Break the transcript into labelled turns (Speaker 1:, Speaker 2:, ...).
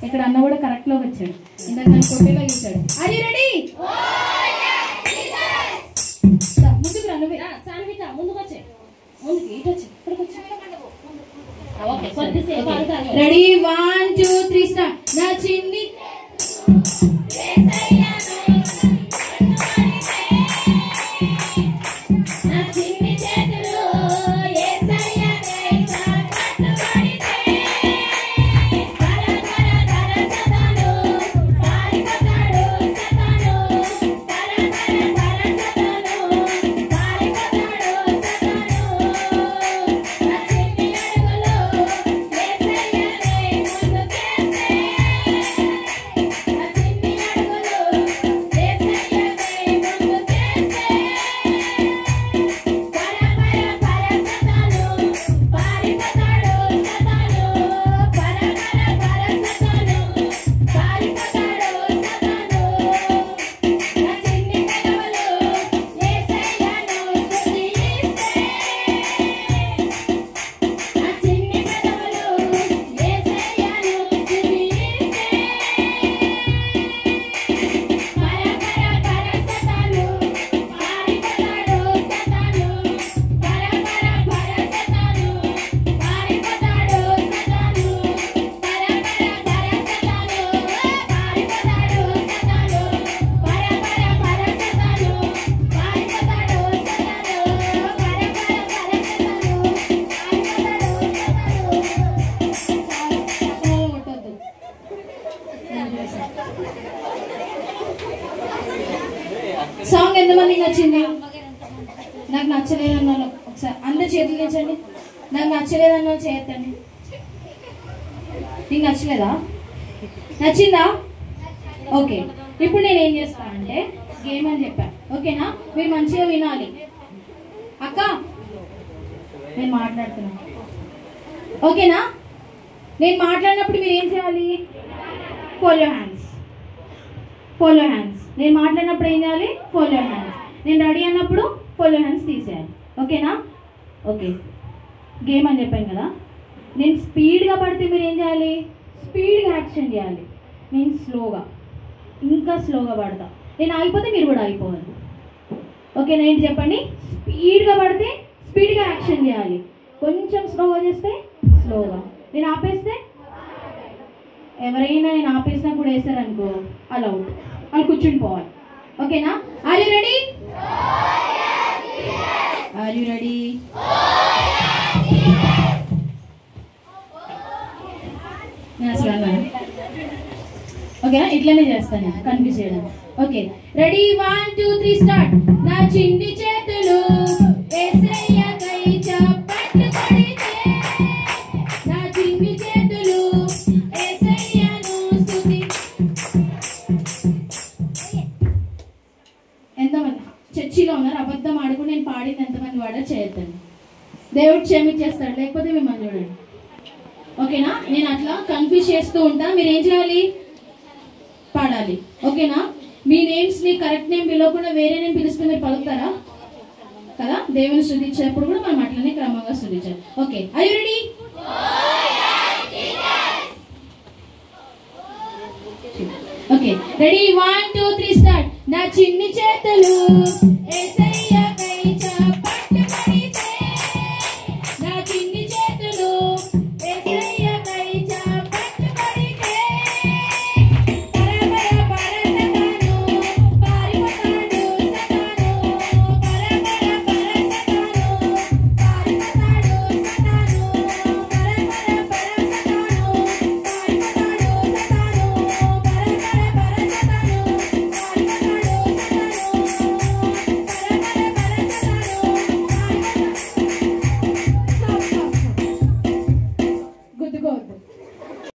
Speaker 1: ఇక్కడ అన్న కూడా కరెక్ట్ లో వచ్చాడు. ఇందాక నన్ను కొట్టేలా చూశాడు. Are you ready? ముందుకు రా నువ్వే.
Speaker 2: సాన్విత ముందుకు వచ్చే. ముందుకు ఇటు వచ్చే. ఇక్కడికి వచ్చే. ఓకే కొద్దిసేపు ఆగుతాను.
Speaker 1: Ready 1 2 3 start. నా చిన్ని సాంగ్ ఎంతమందికి నచ్చింది? నాకు నచ్చలేదన్న వాళ్ళు ఒకసారి అందరు చేతులు తెచ్చండి. నాకు నచ్చలేదన్న వాళ్ళు చేయొద్దండి. నీకు నచ్చలేదా? నచ్చిందా? ఓకే, ఇప్పుడు నేను ఏం చేస్తానంటే గేమ్ అని చెప్పాను. ఓకేనా? మీరు మంచిగా వినాలి. అక్క నేను మాట్లాడుతున్నా. ఓకేనా? నేను మాట్లాడినప్పుడు మీరు ఏం చేయాలి? Fold your hands. Fold your hands. నేను మాట్లాడినప్పుడు ఏం చేయాలి? Fold your hands. నేను రెడీ అన్నప్పుడు ఫోల్డ్ యువర్ హ్యాండ్స్ తీసేయాలి. ఓకేనా? ఓకే, గేమ్ అని చెప్పాను కదా. నేను స్పీడ్గా పడితే మీరు ఏం చేయాలి? స్పీడ్గా యాక్షన్ చేయాలి. నేను స్లోగా, ఇంకా స్లోగా పడతా. నేను ఆగిపోతే మీరు కూడా ఆగిపోవాలి. ఓకేనా? ఏంటి చెప్పండి? స్పీడ్గా పడితే స్పీడ్గా యాక్షన్ చేయాలి. కొంచెం స్లోగా చేస్తే స్లోగా. నేను ఆపేస్తే ఎవరైనా నేను ఆపేసినా కూడా వేసారనుకో అలా అవుట్. వాళ్ళు కూర్చుని పోవాలి. ఓకేనా? Are you ready? Are you ready? ఓకేనా? ఇట్లనే చేస్తాను, కన్ఫ్యూజ్ చేయడం. Okay, ready 1 2 3 start. నా చిన్ని చేతులు యేసయ్యకై చప్పట్లు కొడితే, నా చిన్ని చేతులు యేసయ్యను స్తుతి. ఎంతమంది చర్చిలో ఉన్నారు? అబద్ధం ఆడుకుని నేను పాడింది ఎంతమంది వాడో చేయొద్దండి. దేవుడు క్షమించేస్తాడు, లేకపోతే మిమ్మల్ని చూడండి. ఓకేనా? నేను అట్లా కన్ఫ్యూజ్ చేస్తూ ఉంటా. మీరు ఏం చేయాలి? పాడాలి. ఓకేనా? మీ నేమ్స్ ని కరెక్ట్ నేమ్ పిలవకుండా వేరే నేమ్ పిలిస్తే మీరు పలుకుతారా కదా? దేవుని స్తుతించేటప్పుడు కూడా మనం అట్లనే క్రమంగా స్తుతించాలి. Okay, are you ready? Okay, ready 1 2 3 start. నా చిన్ని చేతులు